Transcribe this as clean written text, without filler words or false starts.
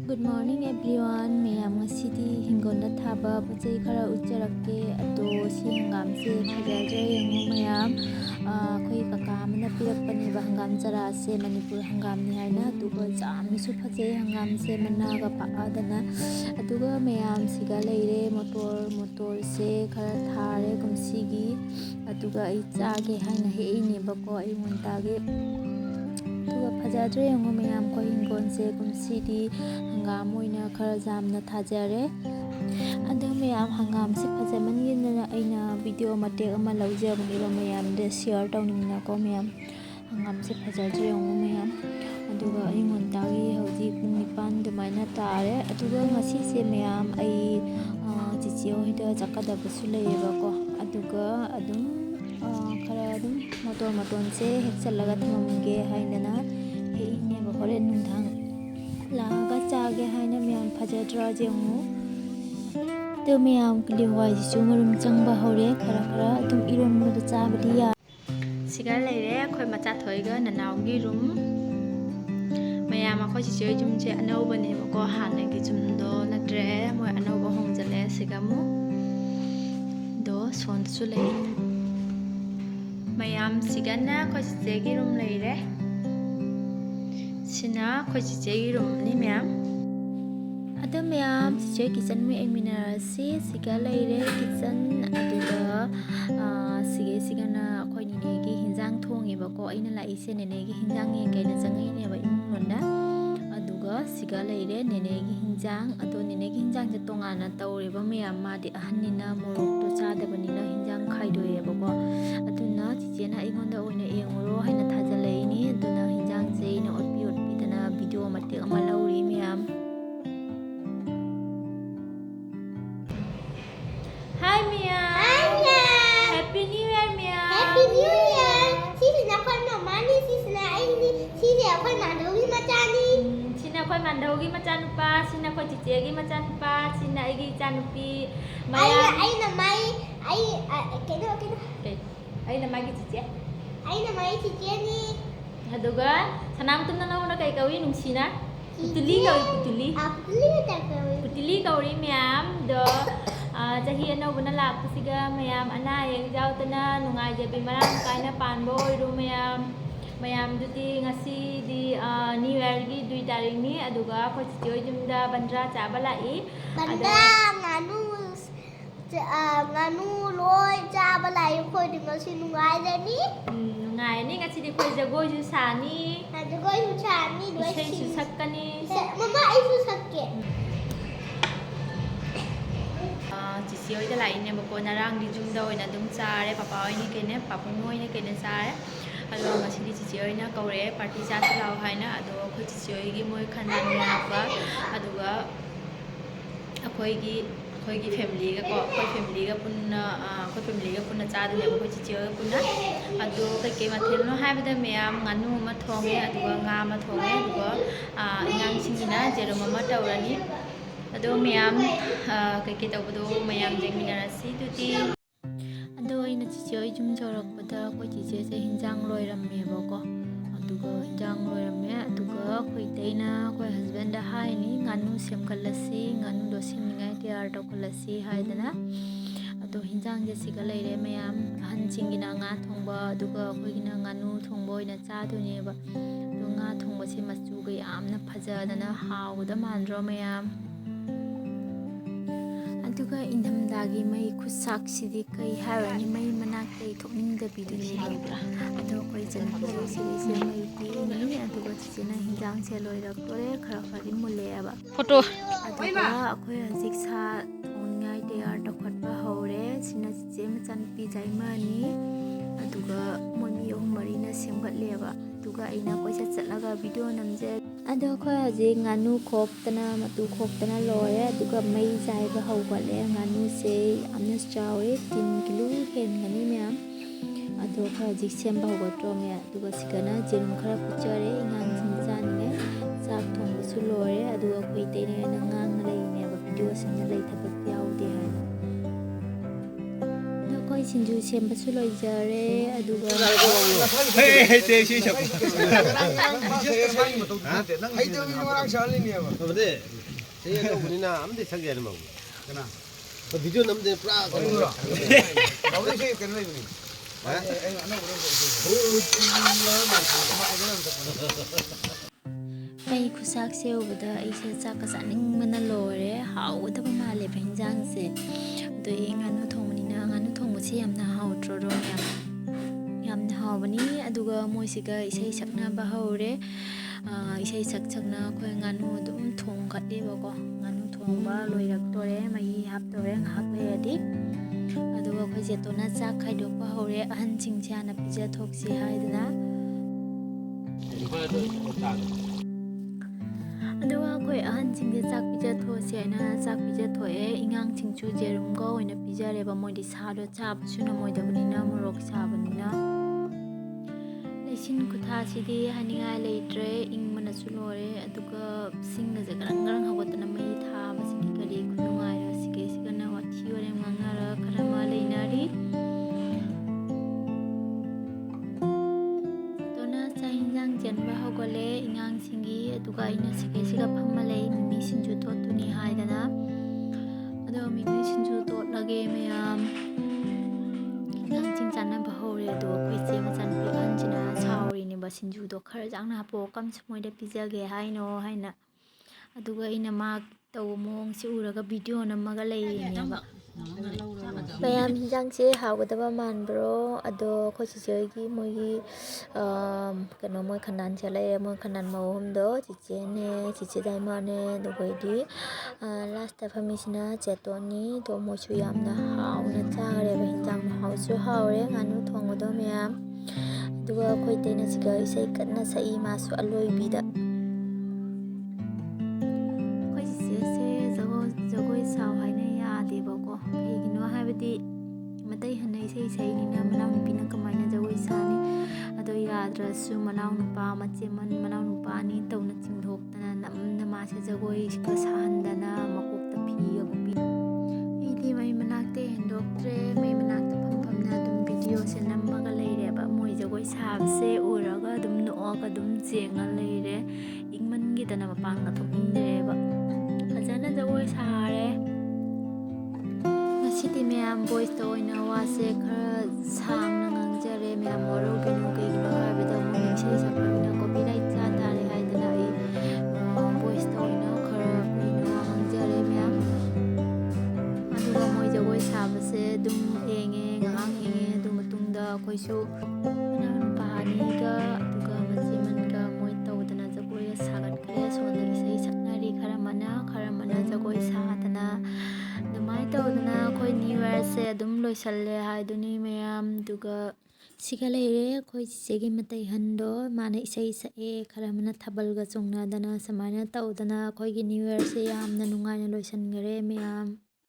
Good morning everyone. Mayam ngasidi hingonda thaba pachai khara ucharakke ado si hangam se phajaje yango mayam khoi kaka amana pirakpani ba hangam chara se Manipur hangam ni haina aduga jamni su phajai hangam se mana ga paadana aduga mayam siga leire motor se khara thare kumsigi aduga ai chage haina heine bako ai montage aduga phajadre yango mayam ko hingon se kumsidi hangam oina khara jamna thajare adu mayam hangam se phajamanina aina video matek ama laujabani ba mayam de share tawningna ko mayam hangam se phajadre yango mayam aduga ai montagi hauji pung 9 dumaina tare aduga ngasi se mayam ai chiche hoida chakadabasu leyeba ko aduga adum khara adum motor se hekchalaga thamge hainana heine ba hore nungdang laga chage haina mayam phajadra jengu to mayam kliwai ji marum changba hore khara adum iron mu chabadi ya sigar leire khoi macha thoiga nanawgi rum mayam akhoi chiche jum je anauba ne ko hana gi jum do natre moi anauba hongjale sigamu do son su lei mayam sigana khoi chiche gi rum leire sina khoi chiche gi rum ni mayam ada mayam chiche kitchen me eminarasi siga leire kitchen aduga sigana khoi ni gi hinjang thongi ba ko aina la ise ne gi hinjang nge kai na changai ne ba imung londa aduga siga leire ne gi hinjang ado ne gi hinjang je tongana tawre ba mayam ma di ahanina morok to chada banina hinjang khai doye ba ko aduna chiche na ingonda oina engoro haina thajale ni aduna hinjang je na otpi dana video matek ama lauri mayam Hi Mia. Hi Mia. Happy New Year Mia. Happy New Year. Sisi na koi mama ni sisi na ini sisi na koi mandogi macani. Sina koi mandogi macanu pa, sina koi cicegi macanu pa, sina igi canupi. Aina mai keno. Aina mai cice. Aina mai cice ni. Aduga sanam tumna na kai kawi nungsina. Putuli kawi putuli. Putuli ta kawi. Putuli kawi Mayam do chahi anobana lakpasiga mayam ana yeng jautana nungai jabi marang kaina panbo iru mayam dudi ngasi di new year gi 2 tarik ni aduga khoi chiche jumda bandra chaba lai Bandra nganu loi chaba lai khoi ding ngasi nungai jani nungai ni ngasi di khoi jagoi ju sani jagoi ju sani doi su sakkani mama ai su sakke chiche hoida lai ne bako narang di jumda oina dum chare papa oini kene papung oini kene chare ado ngasidi chiche oina kaure party cha lao haina ado khoi chiche oigi moi khanan yakba aduga akhoi gi family ga ko khoi family ga punna cha du ne khoi chiche punna ado kai mathel no haibada mayam nganu ma thonge aduga nga ma thonge aduga ingang singina jerum ma tawrani ado mayam kai tawbado mayam jengminarasi dudi ado ina chiche jum jorakpada khoi chiche se hinjang loiramme bako aduga hinjang loiramme aduga khoi teina khoi husband da haini nganu semkalasi nganu do simningai tiar tawkalasi haidana ado hinjang je siga leire mayam han chingina nga thongba aduga khoi gina nganu thongba oina chadune ba do nga thongba se machu ga yamna phajadana hawda mandro mayam aduga indamdagi mai khusak sidi kai harani mai manak kai thokning da biduni lebra ado koi jan koi se mai ti ni aduga china hinjang se loirak tore khara mulle aba photo aduga akhoi hajik sa thongai te ar takhatba hore sina che machan pi jaimani aduga moni ohmari na semgat leba aduga ina koi chatlaga video namje ado khoi haji nganu khoptana matu khoptana lore aduga mai jai ba hawgale nganu se amna chawe 3 kilo hen ngani mayam ado khoi haji sem ba hawgatro me aduga sigana jerum khara puchare ingang sinjan ne sak thong su lore aduga khoi te ne na ngang lei ne ba video sin lei thabat yaw de han ado khoi ꯁꯤꯡꯖꯨ ꯁꯦꯝꯕꯁꯨ ꯂꯣꯏꯖꯔꯦ ꯑꯗꯨꯒ 비디오 남들 프라 ꯃꯩ ꯈꯨꯁꯥꯛꯁꯦ ꯎꯕꯗ ꯑꯩꯁꯦ ꯆꯥꯛꯀ ꯆꯥꯅꯤꯡꯕꯅ ꯂꯣꯏꯔꯦ ꯍꯥꯎꯒꯗꯕ ꯃꯥꯜꯂꯦꯕ ꯍꯤꯟꯖꯥꯡꯁꯦ ꯑꯗꯣ ꯉꯥꯅꯨ ꯊꯣꯡꯕꯅꯤꯅ ꯉꯥꯅꯨ ꯊꯣꯡꯕꯁꯦ ꯌꯥꯝꯅ ꯍꯥꯎꯇ꯭ꯔꯣ ꯌꯥꯝꯅ ꯍꯥꯎꯕꯅꯤ ꯑꯗꯨꯒ ꯃꯣꯏꯁꯤꯒ ꯏꯁꯩ ꯁꯛꯅꯕ ꯍꯧꯔꯦ 이사이 삭삭나 ꯑꯩꯈꯣꯏ ꯉꯥꯅꯨ ꯑꯗꯨꯝ ꯊꯣꯡꯒꯠꯂꯦꯕꯀꯣ ꯉꯥꯅꯨ ꯊꯣꯡꯕ ꯂꯣꯏꯔꯛꯇꯣꯔꯦ ꯃꯍꯤ ꯍꯥꯞꯇꯣꯔꯦ ꯉꯥꯏꯍꯥꯛ ꯂꯩꯔꯗꯤ ꯑꯗꯨꯒ ꯑꯩꯈꯣꯏ ꯖꯦꯇꯣꯅ ꯆꯥꯛ ꯈꯥꯏꯗꯣꯛꯄ ꯍꯧꯔꯦ ꯑꯍꯟꯁꯤꯡꯁꯦ ꯍꯥꯟꯅ ꯄꯤꯖꯊꯣꯛꯁꯤ ꯍꯥꯏꯗꯅ ꯑꯗꯨꯒ ꯑꯩꯈꯣꯏ ꯑꯍꯟꯁꯤꯡꯁꯦ ꯆꯥꯛ ꯄꯤꯖꯊꯣꯛꯑꯁꯤ ꯍꯥꯏꯅ ꯆꯥꯛ ꯄꯤꯖꯊꯣꯛꯑꯦ ꯑꯉꯥꯡꯁꯤꯡꯁꯨ ꯌꯦꯔꯨꯝꯒ ꯑꯣꯏꯅ ꯄꯤꯖꯔꯦꯕ ꯃꯣꯏꯗꯤ ꯁꯥꯗꯣ ꯆꯥꯕꯁꯨ ꯉꯝꯃꯣꯏꯗꯕꯅꯤꯅ ꯃꯣꯔꯣꯛ ꯁꯥꯕꯅꯤꯅ ꯂꯩꯆꯤꯟ ꯈꯨꯊꯥꯁꯤꯗꯤ ꯍꯥꯏꯅꯤꯡꯉꯥꯏ ꯂꯩꯇ꯭ꯔꯦ ꯏꯪꯕꯅꯁꯨ ꯂꯣꯏꯔꯦ ꯑꯗꯨꯒ ꯁꯤꯡꯒꯁꯦ ꯒꯔꯪ ꯒꯔꯪ ꯍꯧꯒꯠꯇꯅ ꯃꯩ ꯊꯥꯕꯁꯤꯗꯤ ꯀꯔꯤ ꯈꯨꯅꯨꯡꯉꯥꯏꯔꯣ ꯁꯤꯒꯩꯁꯤꯒꯅ ꯋꯥꯊꯤ ꯋꯥꯔꯦꯝ ꯉꯥꯡꯅꯔ ꯈꯔ ꯑꯃ ꯂꯩꯅꯔꯤ ꯗꯣꯅ ꯆꯥꯛ ꯌꯦꯟꯁꯥꯡ ꯆꯦꯟꯕ ꯍꯧꯒꯠꯂꯦ ꯑꯉꯥꯡꯁꯤꯡꯒꯤ ꯑꯗꯨꯒ ꯑꯩꯅ ꯁꯤꯒꯩꯁꯤꯒ ꯐꯝꯃ ꯂꯩ ꯃꯤꯃꯤ ꯁꯤꯡꯖꯨ ꯇꯣꯠꯇꯨꯅꯤ ꯍꯥꯏꯗꯅ ꯑꯗꯣ ꯃꯤꯃꯤ ꯁꯤꯡꯖꯨ ꯇꯣꯠꯂꯒꯦ ꯃꯌꯥꯝ ꯑꯉꯥꯡꯁꯤꯡ ꯆꯥꯅꯕ ꯍꯧꯔꯦ ꯑꯗꯨꯒ ꯑꯩꯈꯣꯏ ꯏꯆꯦ ꯃꯆꯥꯅꯨꯄꯤ ꯑꯍꯟꯁꯤꯅ ꯁꯥꯎꯔꯤꯅꯦꯕ ꯁꯤꯡꯖꯨꯗꯣ ꯈꯔ ꯆꯥꯡꯅ ꯍꯥꯞꯄꯛꯑꯣ ꯀꯝꯁꯨ ꯃꯣꯏꯗ ꯄꯤꯖꯒꯦ ꯍꯥꯏꯅꯣ ꯍꯥꯏꯅ ꯑꯗꯨꯒ ꯑꯩꯅ ꯃꯥ ꯇꯧꯕ ꯃꯑꯣꯡꯁꯤ ꯎꯔꯒ ꯚꯤꯗꯤꯑꯣ ꯅꯝꯃꯒ ꯂꯩꯔꯤꯅꯦꯕ ꯃꯌꯥꯝ ꯍꯤꯟꯖꯥꯡꯁꯦ ꯍꯥꯎꯒꯗꯕ ꯃꯥꯟꯕ꯭ꯔꯣ ꯑꯗꯣ ꯑꯩꯈꯣꯏ ꯆꯤꯆꯦꯒꯤ ꯃꯣꯏꯒꯤ ꯀꯩꯅꯣ ꯃꯣꯏ ꯈꯟꯅꯥꯟꯁꯦ ꯂꯩꯔꯦ ꯃꯣꯏ ꯈꯟꯅꯥꯟ ꯃꯑꯣꯡꯗꯣ ꯆꯤꯆꯦꯅꯦ ꯆꯤꯆꯦ ꯗꯥꯏꯃꯥꯅꯦ ꯑꯗꯨꯒꯩꯗꯤ ꯂꯥꯁꯇ ꯐꯝꯃꯤꯁꯤꯅ ꯆꯦꯇꯣꯟꯅꯤ ꯑꯗꯣ ꯃꯣꯏꯁꯨ ꯌꯥꯝꯅ ꯍꯥꯎꯅ ꯆꯥꯈꯔꯦꯕ ꯍꯤꯟꯖꯥꯡ ꯍꯥꯎꯁꯨ ꯍꯥꯎꯔꯦ ꯉꯥꯅꯨ ꯊꯣꯡꯕꯗꯣ ꯃꯌꯥꯝ ꯑꯗꯨꯒ ꯑꯩꯈꯣꯏ ꯇꯩꯅ ꯁꯤꯒ ꯏꯁꯩ ꯀꯟꯅ ꯁꯛꯏ ꯃꯥꯁꯨ ꯑꯂꯣꯏꯕꯤꯗ ꯑꯩꯈꯣই ꯆꯤꯆꯦꯁꯦ ꯖꯒꯣꯏ ꯁꯥꯎ ꯍꯥꯏꯅ ꯌꯥꯗꯦꯕꯀꯣ ꯀꯩꯒꯤꯅꯣ ꯍꯥꯏꯕꯗꯤ ꯃꯇꯩ ꯍꯟꯅ ꯏꯁꯩ ꯁꯛꯏꯅꯤꯅ ꯃꯅꯥꯎꯅꯨꯄꯤꯅ ꯀꯃꯥꯏꯅ ꯖꯒꯣꯏ ꯁꯥꯅꯤ ꯑꯗꯣ ꯌꯥꯗ꯭ꯔꯁꯨ ꯃꯅꯥꯎꯅꯨꯄꯥ ꯃꯆꯦꯃꯟ ꯃꯅꯥꯎꯅꯨꯄꯥ ꯑꯅꯤ ꯇꯧꯅ ꯆꯤꯡꯊꯣꯛꯇꯅ ꯅꯝꯅ ꯃꯥꯁꯦ ꯖꯒꯣꯏꯒ ꯁꯥꯍꯟꯗꯅ ꯃꯀꯣꯛꯇ ꯐꯤꯒ ꯀꯨꯞꯄꯤ ꯑꯩꯗꯤ ꯃꯩ ꯃꯅꯥꯛꯇ ꯍꯦꯟꯗꯣꯛꯇ꯭ꯔꯦ ꯃꯩ ꯃꯅꯥꯛꯇ ꯐꯝꯐꯝꯅ ꯑꯗꯨꯝ ꯚꯤꯗꯤꯑꯣꯁꯦ ꯅꯝꯃꯒ ꯂꯩꯔꯦꯕ ꯃꯣꯏ ꯖꯒꯣꯏ ꯁꯥꯕꯁꯦ ꯎꯔꯒ ꯑꯗꯨꯝ ꯅꯣꯛꯑꯒ ꯑꯗꯨꯝ ꯆꯦꯡꯉ ꯂꯩꯔꯦ ꯏꯪꯃꯟꯈꯤꯗꯅ ꯃꯄꯥꯟꯒ ꯊꯣꯛꯅꯤꯡꯗ꯭ꯔꯦꯕ ꯐꯖꯅ ꯖꯒꯣꯏ ꯁꯥꯔꯦ ꯉꯁꯤꯗꯤ ꯃꯌꯥꯝ ꯚꯣꯏꯁꯇ ꯑꯣꯏꯅ ꯋꯥꯁꯦ ꯈꯔ ꯁꯥꯡꯅ ꯉꯥꯡꯖꯔꯦ ꯃꯌꯥꯝ ꯋꯥꯔꯧꯕꯤꯅꯨ ꯀꯩꯒꯤꯅꯣ ꯍꯥꯏꯕꯗ ꯃꯣꯏ ꯏꯁꯩ ꯁꯛꯄꯅꯤꯅ ꯀꯣꯄꯤꯔꯥꯏꯠ ꯆꯥ ꯇꯥꯔꯦ ꯍꯥꯏꯗꯅ ꯑꯩ ꯚꯣꯏꯁꯇ ꯑꯣꯏꯅ ꯈꯔ ꯀꯨꯏꯅ ꯋꯥ ꯉꯥꯡꯖꯔꯦ ꯃꯌꯥꯝ ꯑꯗꯨꯒ ꯃꯣꯏ ꯖꯒꯣꯏ ꯁꯥꯕꯁꯦ ꯑꯗꯨꯝ ꯌꯦꯡꯉꯦ ꯉꯥꯏꯍꯥꯛ ꯌꯦꯡꯉꯦ ꯑꯗꯨ ꯃꯇꯨꯡꯗ ꯑꯩꯈꯣꯏꯁꯨ ꯃꯅꯥꯎꯅꯨꯄꯥ ꯑꯅꯤꯒ ꯑꯗꯨꯒ ꯃꯆꯦꯃꯟꯒ ꯃꯣꯏ ꯇꯧꯗꯅ ꯖꯒꯣꯏꯒ ꯁꯥꯒꯠꯈ꯭ꯔꯦ ꯁꯣꯝꯗ ꯏꯁꯩ ꯁꯛꯅꯔꯤ ꯈꯔ ꯑꯃꯅ ꯖꯒꯣꯏ ꯁꯥꯗꯅ ꯑꯗꯨꯃꯥꯏꯅ ꯇꯧꯗꯅ ꯑꯩꯈꯣꯏ ꯅ꯭ꯌꯨ ꯏꯌꯔꯁꯦ ꯑꯗꯨꯝ ꯂꯣꯏꯁꯜꯂꯦ ꯍꯥꯏꯗꯨꯅꯤ ꯃꯌꯥꯝ ꯑꯗꯨꯒ ꯁꯤꯒ ꯂꯩꯔꯦ ꯑꯩꯈꯣꯏ ꯆꯤꯆꯦꯒꯤ ꯃꯇꯩꯍꯟꯗꯣ ꯃꯥꯅ ꯏꯁꯩ ꯁꯛꯑꯦ ꯈꯔ ꯑꯃꯅ ꯊꯥꯕꯜꯒ ꯆꯣꯡꯅꯗꯅ ꯁꯨꯃꯥꯏꯅ ꯇꯧꯗꯅ ꯑꯩꯈꯣꯏꯒꯤ ꯅ꯭ꯌꯨ ꯏꯌꯔꯁꯦ ꯌꯥꯝꯅ ꯅꯨꯡꯉꯥꯏꯅ ꯂꯣꯏꯁꯤꯟꯈꯔꯦ ꯃꯌꯥꯝ